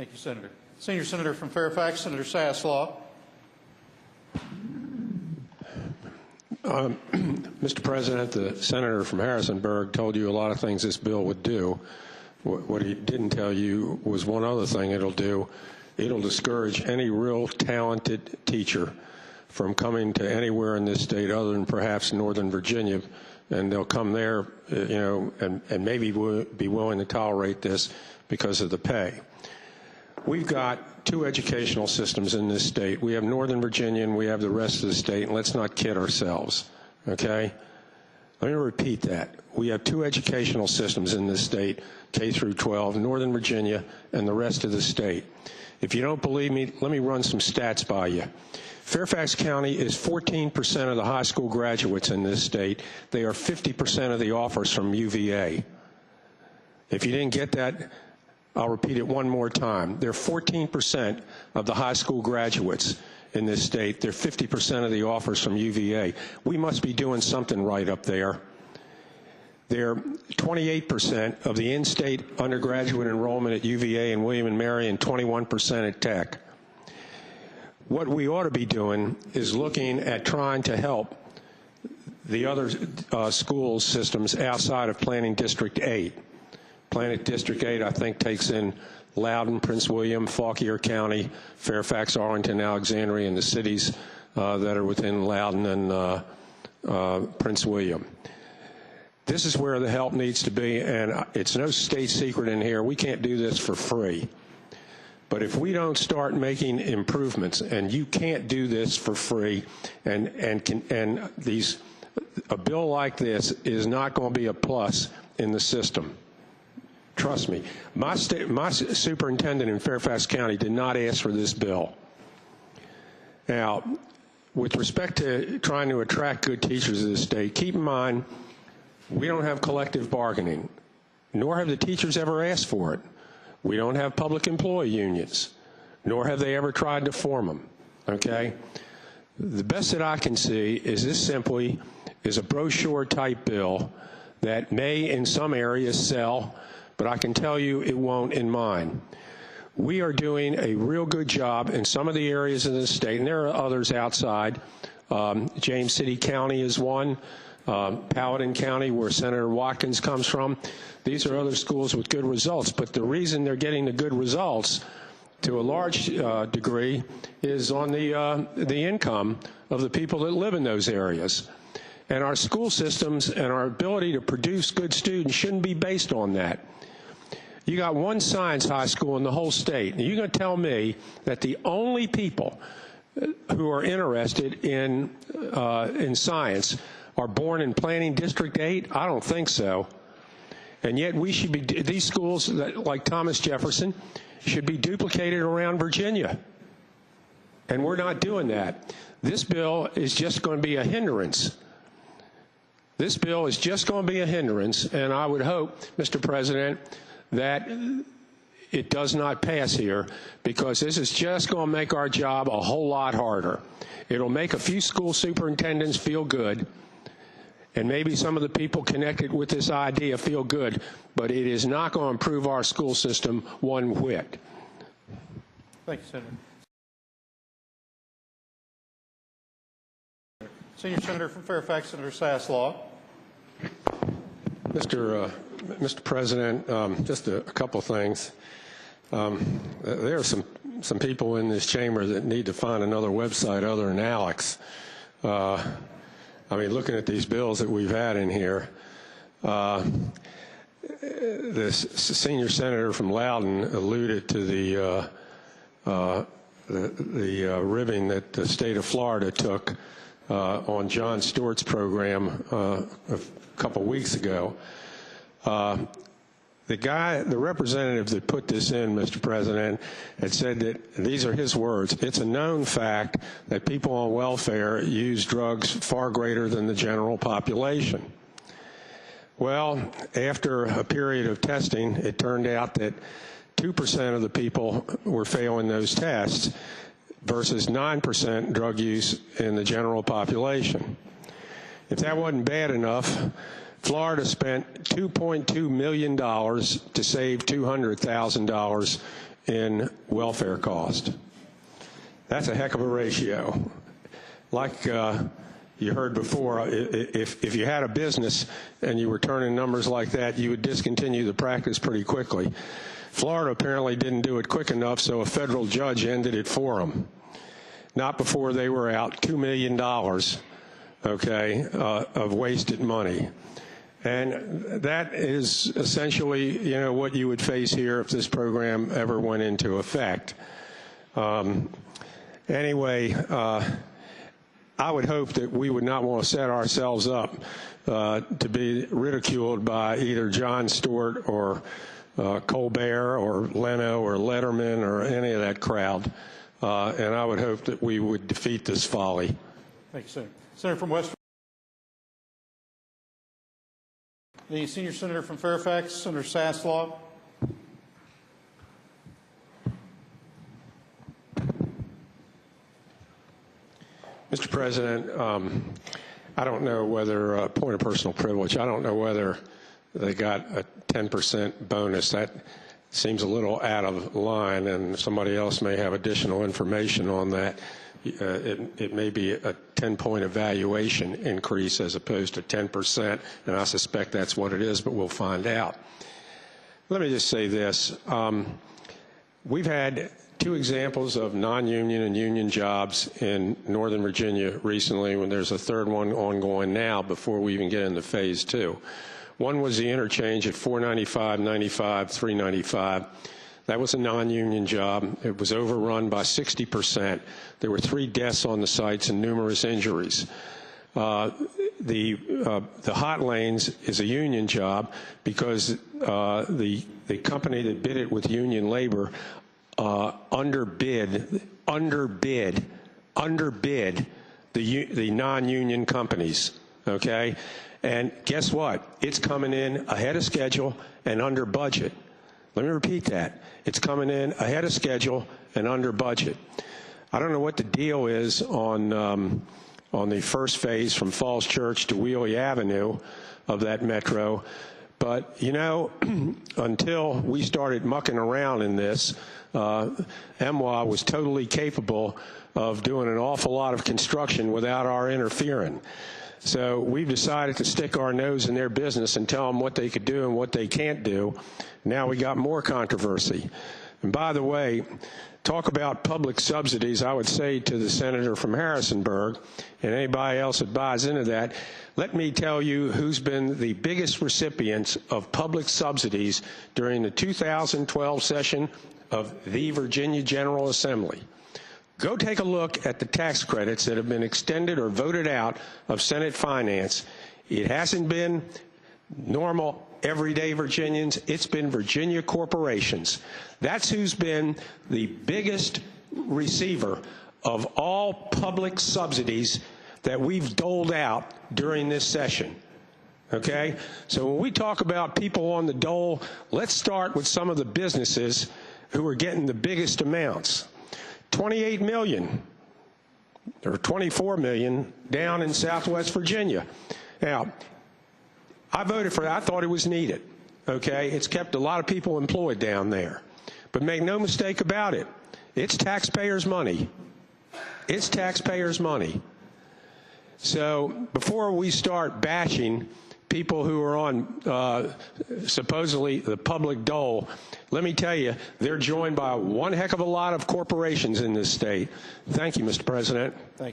Thank you, Senator. Senior Senator from Fairfax, Senator Saslaw. Mr. President, the senator from Harrisonburg told you a lot of things this bill would do. What he didn't tell you was one other thing it'll do. It'll discourage any real talented teacher from coming to anywhere in this state other than perhaps Northern Virginia, and they'll come there, and maybe be willing to tolerate this because of the pay. We've got two educational systems in this state. We have Northern Virginia and we have the rest of the state, and let's not kid ourselves, okay? Let me repeat that. We have two educational systems in this state, K through 12, Northern Virginia and the rest of the state. If you don't believe me, let me run some stats by you. Fairfax County is 14% of the high school graduates in this state. They are 50% of the offers from UVA. If you didn't get that, I'll repeat it one more time. They're 14% of the high school graduates in this state. They're 50% of the offers from UVA. We must be doing something right up there. They're 28% of the in-state undergraduate enrollment at UVA and William & Mary, and 21% at Tech. What we ought to be doing is looking at trying to help the other school systems outside of Planning District 8. Planning District 8, I think, takes in Loudoun, Prince William, Fauquier County, Fairfax, Arlington, Alexandria, and the cities that are within Loudoun and Prince William. This is where the help needs to be, and it's no state secret in here. We can't do this for free. But if we don't start making improvements, and you can't do this for free, and a bill like this is not going to be a plus in the system. Trust me. My superintendent in Fairfax County did not ask for this bill. Now, with respect to trying to attract good teachers in the state, keep in mind, we don't have collective bargaining, nor have the teachers ever asked for it. We don't have public employee unions, nor have they ever tried to form them, okay? The best that I can see is this simply is a brochure-type bill that may in some areas sell, but I can tell you it won't in mine. We are doing a real good job in some of the areas in the state, and there are others outside. James City County is one. Paladin County, where Senator Watkins comes from. These are other schools with good results, but the reason they're getting the good results to a large degree is on the income of the people that live in those areas. And our school systems and our ability to produce good students shouldn't be based on that. You got one science high school in the whole state, and you're going to tell me that the only people who are interested in science are born in Planning District 8? I don't think so. And yet we should be, these schools like Thomas Jefferson should be duplicated around Virginia. And we're not doing that. This bill is just going to be a hindrance. This bill is just going to be a hindrance, and I would hope, Mr. President, that it does not pass here, because this is just going to make our job a whole lot harder. It'll make a few school superintendents feel good, and maybe some of the people connected with this idea feel good, but it is not going to improve our school system one whit. Thank you, Senator. Senior Senator from Fairfax, Senator Saslaw. Mr. President, just a couple things. There are some people in this chamber that need to find another website other than Alex. I mean, looking at these bills that we've had in here, this senior senator from Loudoun alluded to the ribbing that the state of Florida took on Jon Stewart's program a couple weeks ago. The representative that put this in, Mr. President, had said that, these are his words, it's a known fact that people on welfare use drugs far greater than the general population. Well, after a period of testing, it turned out that 2% of the people were failing those tests versus 9% drug use in the general population. If that wasn't bad enough, Florida spent $2.2 million to save $200,000 in welfare cost. That's a heck of a ratio. Like you heard before, if you had a business and you were turning numbers like that, you would discontinue the practice pretty quickly. Florida apparently didn't do it quick enough, so a federal judge ended it for them. Not before they were out $2 million, okay, of wasted money. And that is essentially, you know, what you would face here if this program ever went into effect. Anyway, I would hope that we would not want to set ourselves up to be ridiculed by either Jon Stewart or Colbert or Leno or Letterman or any of that crowd. And I would hope that we would defeat this folly. Thank you, Senator. Senator from West. The senior senator from Fairfax, Senator Saslaw. Mr. President, I don't know whether, point of personal privilege, I don't know whether they got a 10% bonus. That seems a little out of line, and somebody else may have additional information on that. It may be a 10-point evaluation increase as opposed to 10%, and I suspect that's what it is, but we'll find out. Let me just say this. We've had two examples of non-union and union jobs in Northern Virginia recently, when there's a third one ongoing now before we even get into phase two. One was the interchange at 495, 95, 395. That was a non-union job. It was overrun by 60%. There were 3 deaths on the sites and numerous injuries. The hot lanes is a union job because the company that bid it with union labor underbid the non-union companies, okay? And guess what? It's coming in ahead of schedule and under budget. Let me repeat that. It's coming in ahead of schedule and under budget. I don't know what the deal is on the first phase from Falls Church to Wheelie Avenue of that metro, but, you know, until we started mucking around in this, MWA was totally capable of doing an awful lot of construction without our interfering. So we've decided to stick our nose in their business and tell them what they could do and what they can't do. Now we got more controversy. And by the way, talk about public subsidies, I would say to the senator from Harrisonburg and anybody else that buys into that, let me tell you who's been the biggest recipients of public subsidies during the 2012 session of the Virginia General Assembly. Go take a look at the tax credits that have been extended or voted out of Senate Finance. It hasn't been normal, everyday Virginians. It's been Virginia corporations. That's who's been the biggest receiver of all public subsidies that we've doled out during this session. Okay? So when we talk about people on the dole, let's start with some of the businesses who are getting the biggest amounts. 28 million or 24 million down in Southwest Virginia. Now, I voted for that. I thought it was needed. Okay? It's kept a lot of people employed down there. But make no mistake about it. It's taxpayers' money. It's taxpayers' money. So before we start bashing people who are on supposedly the public dole, let me tell you, they're joined by one heck of a lot of corporations in this state. Thank you, Mr. President. Thank you.